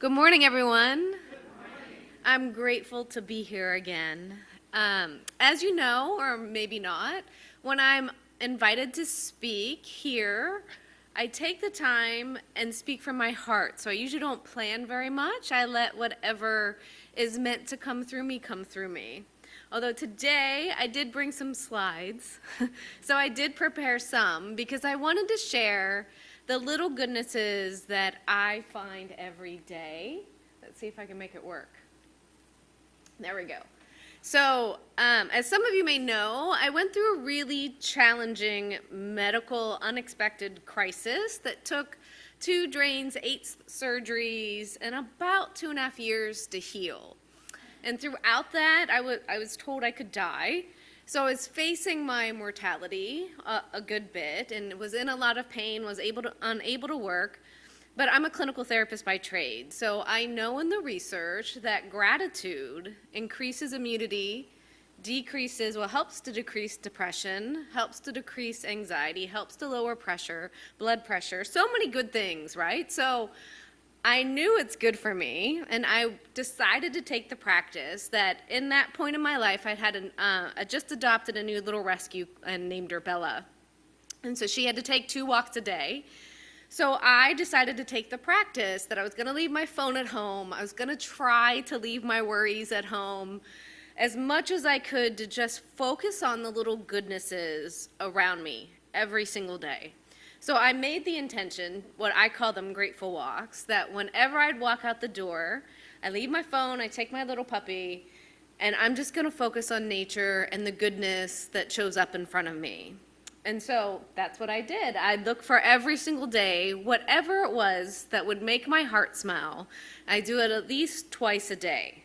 Good morning, everyone. I'm grateful to be here again. As you know, or maybe not, when I'm invited to speak here, I take the time and speak from my heart. So I usually don't plan very much. I let whatever is meant to come through me come through me. Although today I did bring some slides. So I did prepare some because I wanted to share the little goodnesses that I find every day. Let's see if I can make it work. There we go. So, as some of you may know, I went through a really challenging medical unexpected crisis that took 2 drains, 8 surgeries, and about 2.5 years to heal. And throughout that, I was told I could die. So I was facing my mortality a good bit and was in a lot of pain, was unable to work. But I'm a clinical therapist by trade, so I know in the research that gratitude increases immunity, helps to decrease depression, helps to decrease anxiety, helps to lower pressure, blood pressure, so many good things, right? So I knew it's good for me, and I decided to take the practice that in that point in my life, I just adopted a new little rescue and named her Bella. And so she had to take 2 walks a day. So I decided to take the practice that I was going to leave my phone at home. I was going to try to leave my worries at home as much as I could to just focus on the little goodnesses around me every single day. So I made the intention, what I call them grateful walks, that whenever I'd walk out the door, I leave my phone, I take my little puppy, and I'm just going to focus on nature and the goodness that shows up in front of me. And so that's what I did. I'd look for every single day, whatever it was that would make my heart smile. I do it at least twice a day.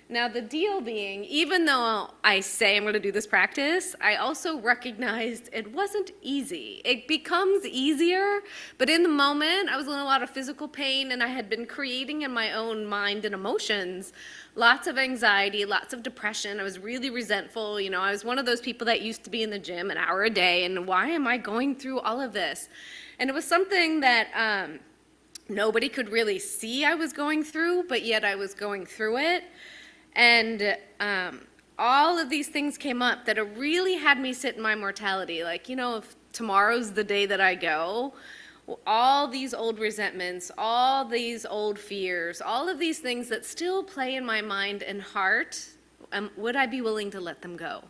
Now, the deal being, even though I say I'm going to do this practice, I also recognized it wasn't easy. It becomes easier, but in the moment, I was in a lot of physical pain, and I had been creating in my own mind and emotions lots of anxiety, lots of depression. I was really resentful. I was one of those people that used to be in the gym an hour a day, and why am I going through all of this? And it was something that nobody could really see I was going through, but yet I was going through it. And all of these things came up that it really had me sit in my mortality. Like, if tomorrow's the day that I go, all these old resentments, all these old fears, all of these things that still play in my mind and heart, would I be willing to let them go?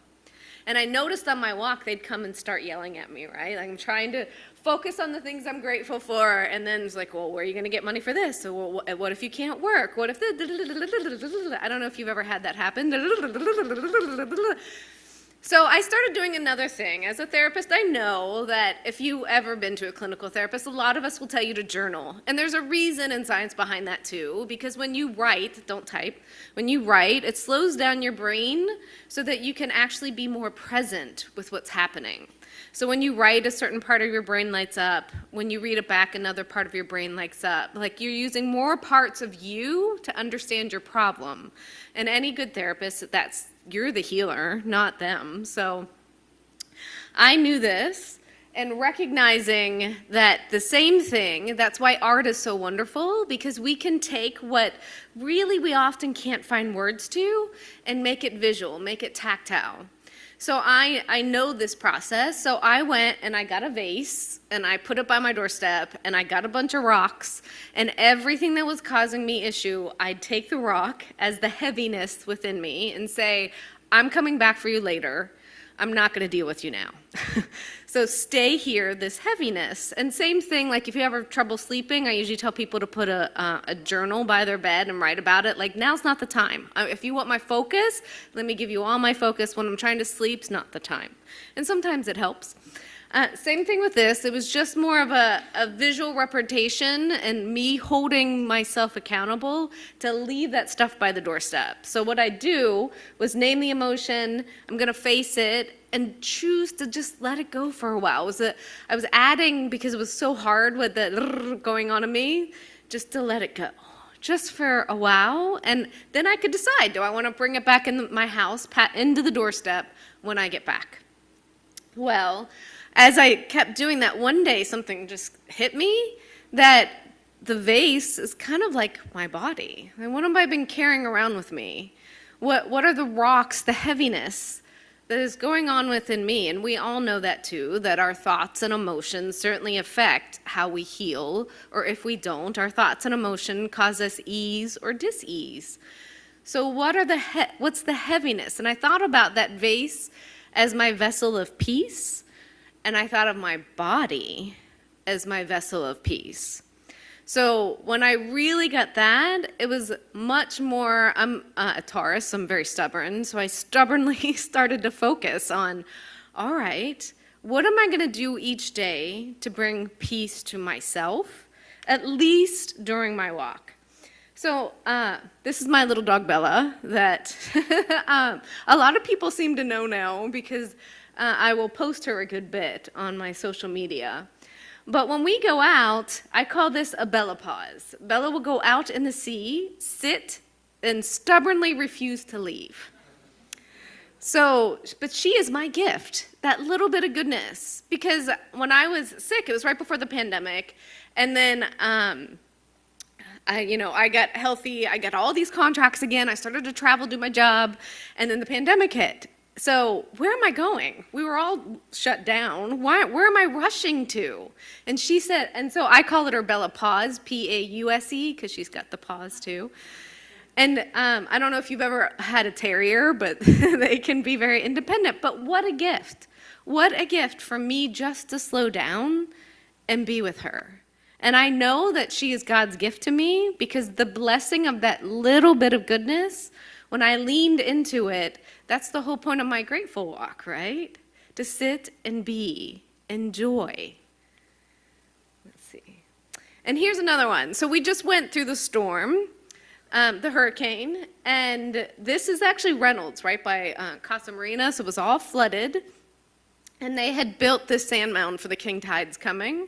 And I noticed on my walk, they'd come and start yelling at me, right? I'm trying to focus on the things I'm grateful for, and then it's like, well, where are you going to get money for this? So what if you can't work? What if I don't know if you've ever had that happen. So I started doing another thing. As a therapist, I know that if you've ever been to a clinical therapist, a lot of us will tell you to journal. And there's a reason and science behind that too, because when you write, don't type, when you write, it slows down your brain so that you can actually be more present with what's happening. So when you write, a certain part of your brain lights up. When you read it back, another part of your brain lights up. Like you're using more parts of you to understand your problem. And any good therapist, you're the healer, not them. So I knew this, and recognizing that the same thing, that's why art is so wonderful, because we can take what really we often can't find words to and make it visual, make it tactile. So I know this process, so I went and I got a vase, and I put it by my doorstep, and I got a bunch of rocks, and everything that was causing me issue, I'd take the rock as the heaviness within me and say, I'm coming back for you later. I'm not going to deal with you now. So stay here, this heaviness. And same thing, like if you have trouble sleeping, I usually tell people to put a journal by their bed and write about it. Like, now's not the time. If you want my focus, let me give you all my focus. When I'm trying to sleep's not the time. And sometimes it helps. Same thing with this. It was just more of a visual representation and me holding myself accountable to leave that stuff by the doorstep. So what I do was name the emotion, I'm going to face it, and choose to just let it go for a while. I was adding, because it was so hard with the going on in me, just to let it go. Just for a while, and then I could decide, do I want to bring it back in my house, into the doorstep when I get back? Well, as I kept doing that, one day something just hit me that the vase is kind of like my body. And what have I been carrying around with me? What are the rocks, the heaviness that is going on within me? And we all know that too, that our thoughts and emotions certainly affect how we heal, or if we don't, our thoughts and emotion cause us ease or dis-ease. So what's the heaviness? And I thought about that vase as my vessel of peace, and I thought of my body as my vessel of peace. So when I really got that, it was much more, I'm a Taurus, so I'm very stubborn, so I stubbornly started to focus on, all right, what am I going to do each day to bring peace to myself, at least during my walk? So this is my little dog Bella that a lot of people seem to know now because I will post her a good bit on my social media. But when we go out, I call this a Bella pause. Bella will go out in the sea, sit, and stubbornly refuse to leave. So, but she is my gift, that little bit of goodness. Because when I was sick, it was right before the pandemic, and then I got healthy, I got all these contracts again, I started to travel, do my job, and then the pandemic hit. So where am I going? We were all shut down. Where am I rushing to? And she said, and so I call it her Bella Pause, P-A-U-S-E, because she's got the pause too. And I don't know if you've ever had a terrier, but they can be very independent. But what a gift. What a gift for me just to slow down and be with her. And I know that she is God's gift to me because the blessing of that little bit of goodness, when I leaned into it, that's the whole point of my grateful walk, right? To sit and be, enjoy. Let's see. And here's another one. So we just went through the storm, the hurricane, and this is actually Reynolds, right by Casa Marina, so it was all flooded. And they had built this sand mound for the king tides coming.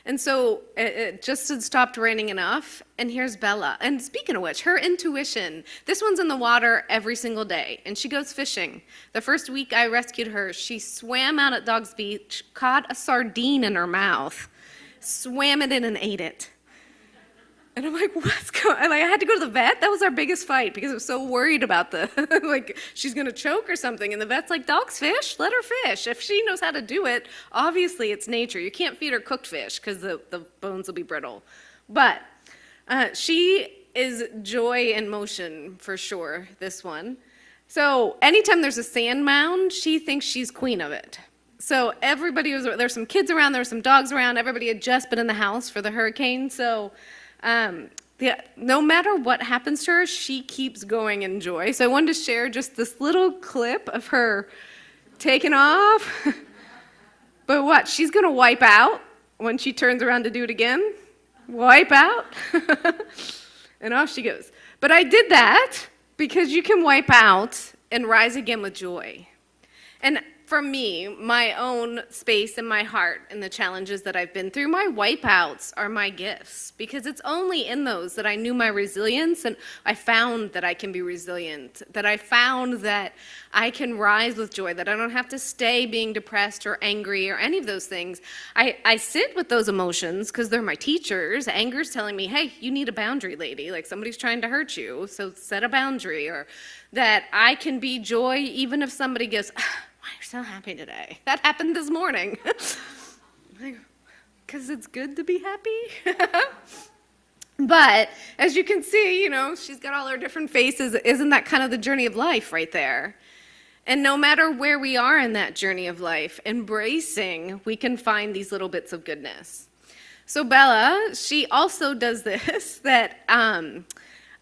And so it just had stopped raining enough, and here's Bella. And speaking of which, her intuition, this one's in the water every single day, and she goes fishing. The first week I rescued her, she swam out at Dog's Beach, caught a sardine in her mouth, swam it in and ate it. And I'm like, what's going on? Like, I had to go to the vet. That was our biggest fight because I was so worried about like, she's going to choke or something. And the vet's like, dogs fish, let her fish. If she knows how to do it, obviously it's nature. You can't feed her cooked fish because the bones will be brittle. But she is joy in motion for sure, this one. So anytime there's a sand mound, she thinks she's queen of it. So there's some kids around, there were some dogs around. Everybody had just been in the house for the hurricane. So no matter what happens to her, she keeps going in joy. So I wanted to share just this little clip of her taking off. But watch, she's going to wipe out when she turns around to do it again. Wipe out. And off she goes. But I did that because you can wipe out and rise again with joy. And for me, my own space in my heart and the challenges that I've been through, my wipeouts are my gifts because it's only in those that I knew my resilience and I found that I can be resilient, that I found that I can rise with joy, that I don't have to stay being depressed or angry or any of those things. I sit with those emotions because they're my teachers. Anger's telling me, hey, you need a boundary, lady, like somebody's trying to hurt you, so set a boundary. Or that I can be joy even if somebody goes, why are you so happy today? That happened this morning. Because it's good to be happy. But as you can see, she's got all her different faces. Isn't that kind of the journey of life right there? And no matter where we are in that journey of life, embracing, we can find these little bits of goodness. So Bella, she also does this, that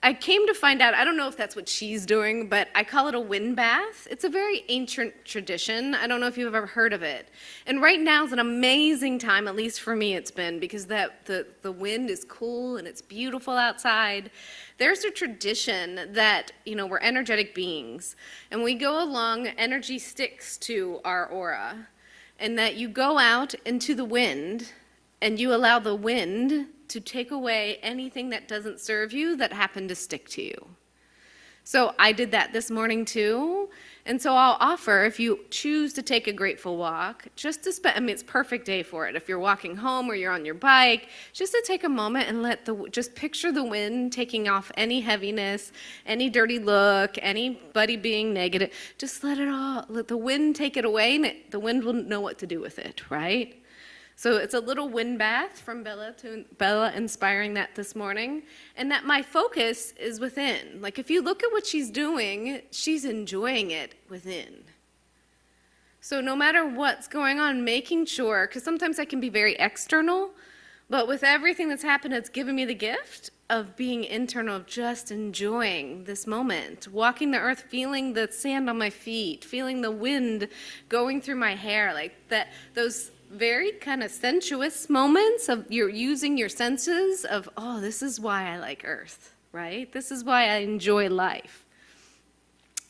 I came to find out, I don't know if that's what she's doing, but I call it a wind bath. It's a very ancient tradition. I don't know if you've ever heard of it. And right now is an amazing time, at least for me it's been, because the wind is cool and it's beautiful outside. There's a tradition that, we're energetic beings, and we go along, energy sticks to our aura, and that you go out into the wind, and you allow the wind to take away anything that doesn't serve you that happened to stick to you. So I did that this morning too. And so I'll offer, if you choose to take a grateful walk, just to spend, I mean, it's a perfect day for it. If you're walking home or you're on your bike, just to take a moment and just picture the wind taking off any heaviness, any dirty look, anybody being negative. Just let the wind take it away, and the wind will know what to do with it, right? So it's a little wind bath from Bella inspiring that this morning. And that my focus is within. Like if you look at what she's doing, she's enjoying it within. So no matter what's going on, making sure, because sometimes I can be very external, but with everything that's happened, it's given me the gift of being internal, of just enjoying this moment, walking the earth, feeling the sand on my feet, feeling the wind going through my hair, like that, those very kind of sensuous moments of you're using your senses of, oh, this is why I like earth, right? This is why I enjoy life.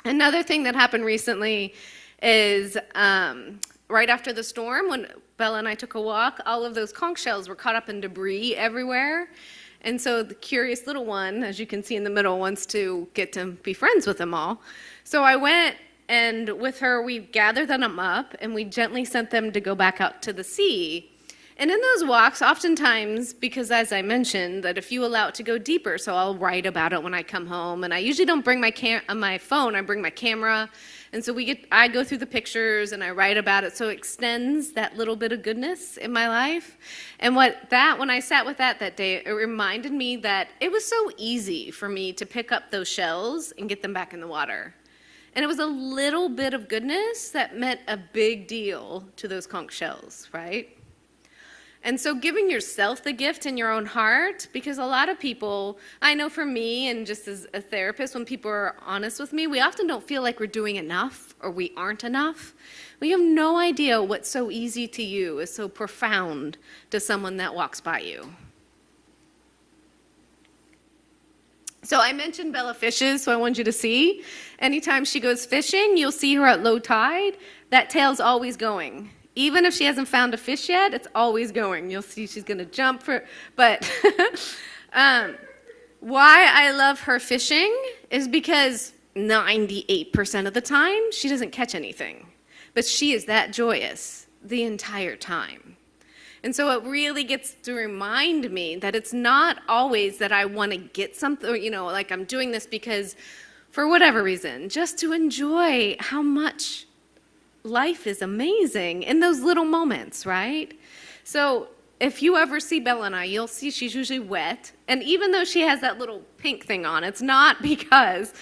Another thing that happened recently is right after the storm, when Bella and I took a walk, all of those conch shells were caught up in debris everywhere. And so the curious little one, as you can see in the middle, wants to get to be friends with them all. So I went, and with her, we gathered them up, and we gently sent them to go back out to the sea. And in those walks, oftentimes, because as I mentioned, that if you allow it to go deeper, so I'll write about it when I come home, and I usually don't bring my phone, I bring my camera, and so I go through the pictures, and I write about it, so it extends that little bit of goodness in my life. And when I sat with that day, it reminded me that it was so easy for me to pick up those shells and get them back in the water. And it was a little bit of goodness that meant a big deal to those conch shells, right? And so giving yourself the gift in your own heart, because a lot of people, I know for me and just as a therapist, when people are honest with me, we often don't feel like we're doing enough or we aren't enough. We have no idea what's so easy to you is so profound to someone that walks by you. So I mentioned Bella fishes, so I want you to see. Anytime she goes fishing, you'll see her at low tide. That tail's always going. Even if she hasn't found a fish yet, it's always going. You'll see she's going to jump for, but why I love her fishing is because 98% of the time, she doesn't catch anything. But she is that joyous the entire time. And so it really gets to remind me that it's not always that I want to get something, like I'm doing this because for whatever reason, just to enjoy how much life is amazing in those little moments, right? So if you ever see Bella and I, you'll see she's usually wet. And even though she has that little pink thing on, it's not because,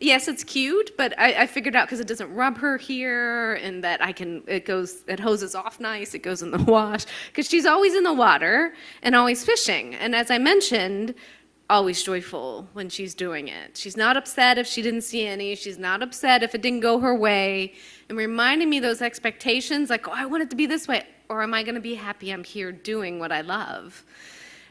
yes, it's cute, but I figured out because it doesn't rub her here and that it hoses off nice, it goes in the wash, because she's always in the water and always fishing. And as I mentioned, always joyful when she's doing it. She's not upset if she didn't see any. She's not upset if it didn't go her way. And reminding me those expectations, like, oh, I want it to be this way. Or am I going to be happy I'm here doing what I love?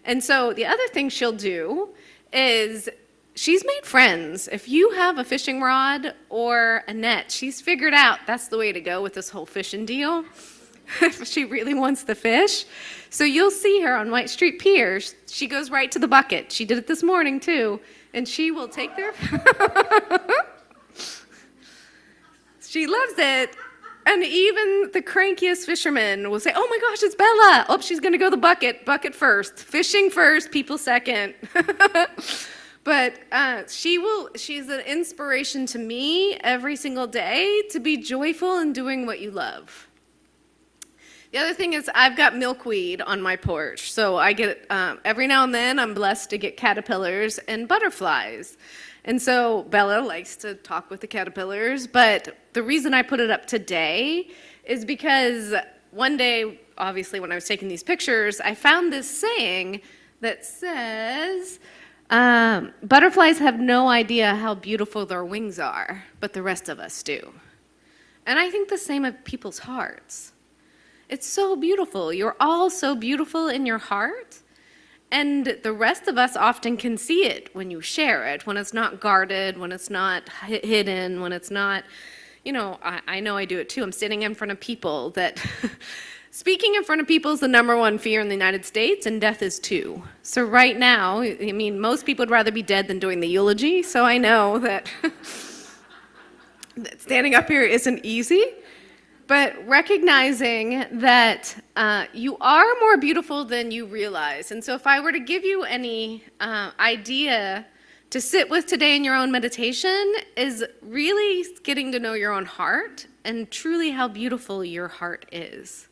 And so the other thing she'll do is she's made friends. If you have a fishing rod or a net, she's figured out that's the way to go with this whole fishing deal. If she really wants the fish. So you'll see her on White Street Pier. She goes right to the bucket. She did it this morning too. And she will take their... She loves it. And even the crankiest fishermen will say, oh my gosh, it's Bella. Oh, she's going to go the bucket first. Fishing first, people second. But she's an inspiration to me every single day to be joyful in doing what you love. The other thing is I've got milkweed on my porch. So I get, every now and then I'm blessed to get caterpillars and butterflies. And so Bella likes to talk with the caterpillars, but the reason I put it up today is because one day, obviously when I was taking these pictures, I found this saying that says, butterflies have no idea how beautiful their wings are, but the rest of us do. And I think the same of people's hearts. It's so beautiful. You're all so beautiful in your heart. And the rest of us often can see it when you share it, when it's not guarded, when it's not hidden, when it's not, I know I do it too. I'm sitting in front of people that Speaking in front of people is the #1 fear in the United States, and death is too. So right now, I mean, most people would rather be dead than doing the eulogy, so I know that that standing up here isn't easy. But recognizing that you are more beautiful than you realize. And so if I were to give you any idea to sit with today in your own meditation, is really getting to know your own heart and truly how beautiful your heart is.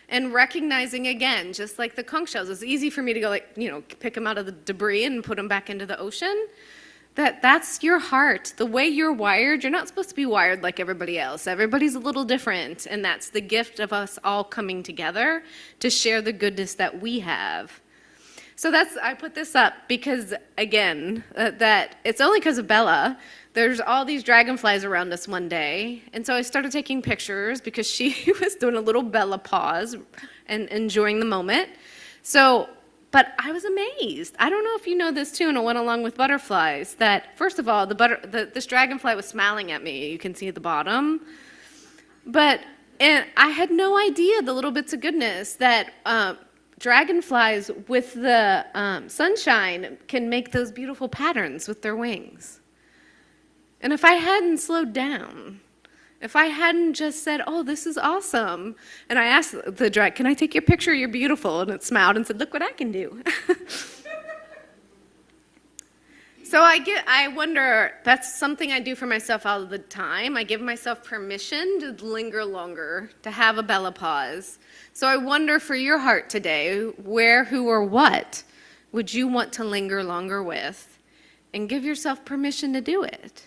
And recognizing, again, just like the conch shells, it's easy for me to go pick them out of the debris and put them back into the ocean. That's your heart. The way you're wired, you're not supposed to be wired like everybody else. Everybody's a little different, and that's the gift of us all coming together to share the goodness that we have. So I put this up because, again, that it's only because of Bella. There's all these dragonflies around us one day, and so I started taking pictures because she was doing a little Bella pause and enjoying the moment. But I was amazed. I don't know if you know this too, and it went along with butterflies, that first of all, this dragonfly was smiling at me. You can see at the bottom. And I had no idea the little bits of goodness that dragonflies with the sunshine can make those beautiful patterns with their wings. And if I hadn't slowed down, if I hadn't just said, oh, this is awesome, and I asked the dragon, can I take your picture? You're beautiful. And it smiled and said, look what I can do. So I wonder, that's something I do for myself all of the time. I give myself permission to linger longer, to have a Bella pause. So I wonder for your heart today, where, who, or what would you want to linger longer with? And give yourself permission to do it.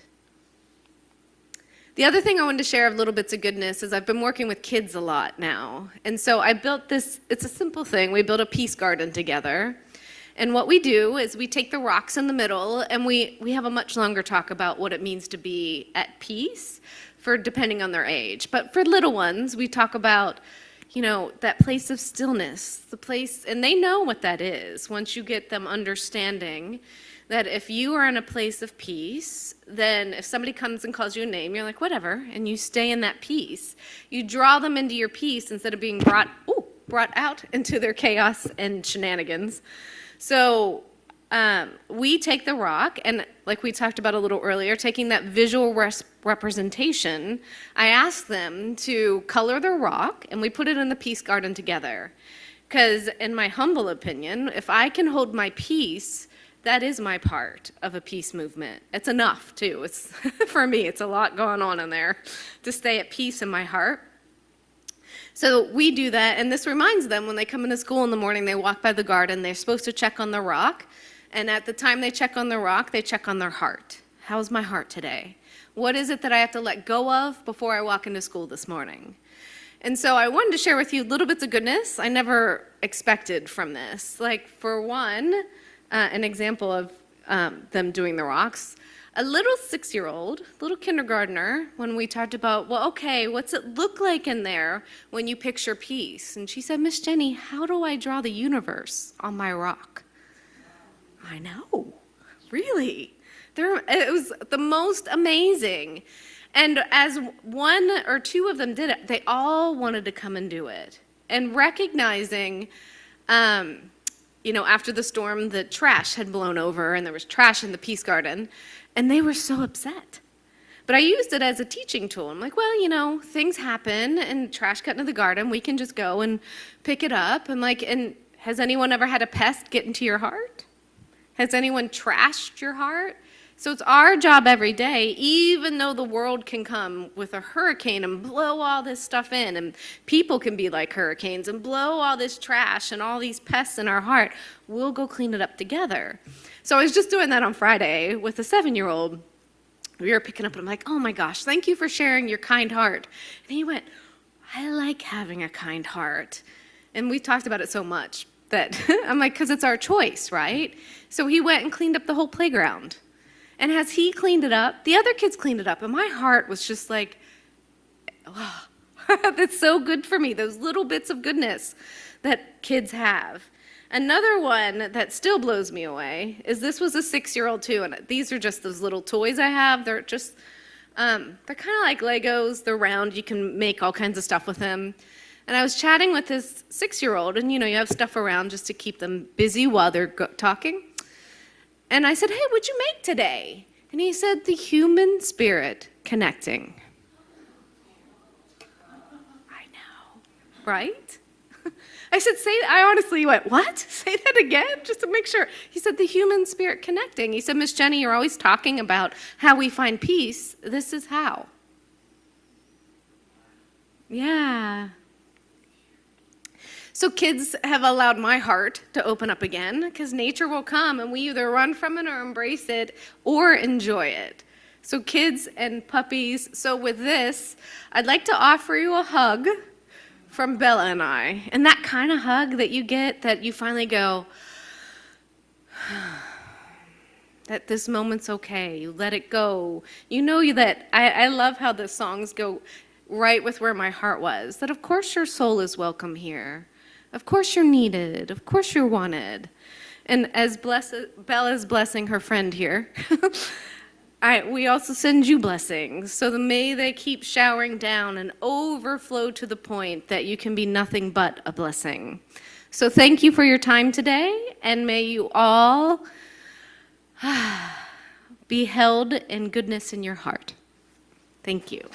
The other thing I wanted to share of little bits of goodness is I've been working with kids a lot now. And so I built this, it's a simple thing. We built a peace garden together. And what we do is we take the rocks in the middle and we have a much longer talk about what it means to be at peace for depending on their age. But for little ones, we talk about, that place of stillness, the place, and they know what that is once you get them understanding that if you are in a place of peace, then if somebody comes and calls you a name, you're like, whatever, and you stay in that peace. You draw them into your peace instead of being brought out into their chaos and shenanigans. So we take the rock, and like we talked about a little earlier, taking that visual representation, I ask them to color their rock, and we put it in the peace garden together. Because in my humble opinion, if I can hold my peace, that is my part of a peace movement. It's enough, too. It's for me, it's a lot going on in there to stay at peace in my heart. So we do that, and this reminds them when they come into school in the morning, they walk by the garden, they're supposed to check on the rock, and at the time they check on the rock, they check on their heart. How's my heart today? What is it that I have to let go of before I walk into school this morning? And so I wanted to share with you little bits of goodness I never expected from this. Like, for one, an example of them doing the rocks. A little 6-year-old, little kindergartner, when we talked about, well, okay, what's it look like in there when you picture peace? And she said, Miss Jenny, how do I draw the universe on my rock? I know, really. It was the most amazing. And as one or two of them did it, they all wanted to come and do it. And recognizing, after the storm, the trash had blown over and there was trash in the peace garden, and they were so upset. But I used it as a teaching tool. I'm like, well, things happen and trash got into the garden. We can just go and pick it up. And has anyone ever had a pest get into your heart? Has anyone trashed your heart? So it's our job every day, even though the world can come with a hurricane and blow all this stuff in, and people can be like hurricanes and blow all this trash and all these pests in our heart, we'll go clean it up together. So I was just doing that on Friday with a 7-year-old. We were picking up, and I'm like, oh my gosh, thank you for sharing your kind heart. And he went, I like having a kind heart. And we talked about it so much that I'm like, because it's our choice, right? So he went and cleaned up the whole playground. And as he cleaned it up, the other kids cleaned it up. And my heart was just like, oh, that's so good for me, those little bits of goodness that kids have. Another one that still blows me away is this was a 6-year-old too. And these are just those little toys I have. They're just, they're kind of like Legos. They're round. You can make all kinds of stuff with them. And I was chatting with this 6-year-old, and you have stuff around just to keep them busy while they're talking. And I said, hey, what'd you make today? And he said, the human spirit connecting. I know, right? I said, I honestly went, what? Say that again, just to make sure. He said, the human spirit connecting. He said, Miss Jenny, you're always talking about how we find peace. This is how. Yeah. So kids have allowed my heart to open up again, because nature will come and we either run from it or embrace it or enjoy it. So kids and puppies. So with this, I'd like to offer you a hug from Bella and I. And that kind of hug that you get, that you finally go, that this moment's okay. You let it go. You know that, I love how the songs go right with where my heart was. That of course your soul is welcome here. Of course you're needed. Of course you're wanted. And as Bella's blessing her friend here, we also send you blessings. So may they keep showering down and overflow to the point that you can be nothing but a blessing. So thank you for your time today, and may you all be held in goodness in your heart. Thank you.